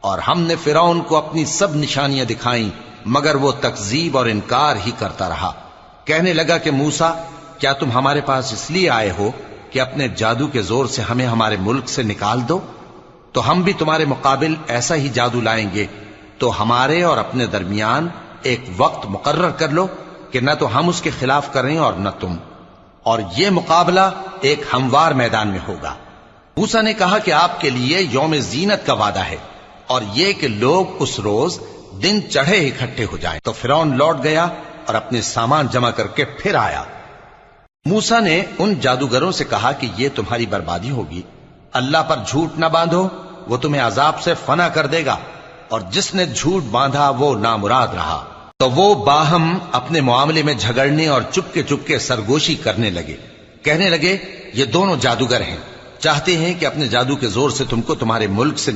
और हमने फिरौन को अपनी सब निशानियां दिखाई, मगर वो तकजीब और इनकार ही करता रहा। कहने लगा कि मूसा, क्या तुम हमारे पास इसलिए आए हो कि अपने जादू के जोर से हमें हमारे मुल्क से निकाल दो? तो हम भी तुम्हारे मुकाबिल ऐसा ही जादू लाएंगे। तो हमारे और अपने दरमियान एक वक्त मुकर्रर कर लो कि न तो हम उसके खिलाफ करें और न तुम, और ये मुकाबला एक हमवार मैदान में होगा। मूसा ने कहा कि आपके लिए यौम जीनत का वादा है और ये कि लोग उस रोज दिन चढ़े इकट्ठे हो जाएं। तो फिरौन लौट गया और अपने सामान जमा करके फिर आया। मूसा ने उन जादूगरों से कहा कि ये तुम्हारी बर्बादी होगी। अल्लाह पर झूठ न बांधो, वो तुम्हें अजाब से फना कर देगा, और जिसने झूठ बांधा वो नामुराद रहा। तो वो बाहम अपने मामले में झगड़ने और चुपके चुपके सरगोशी करने लगे। कहने लगे, ये दोनों जादूगर हैं, चाहते हैं कि अपने जादू के जोर से तुमको तुम्हारे मुल्क से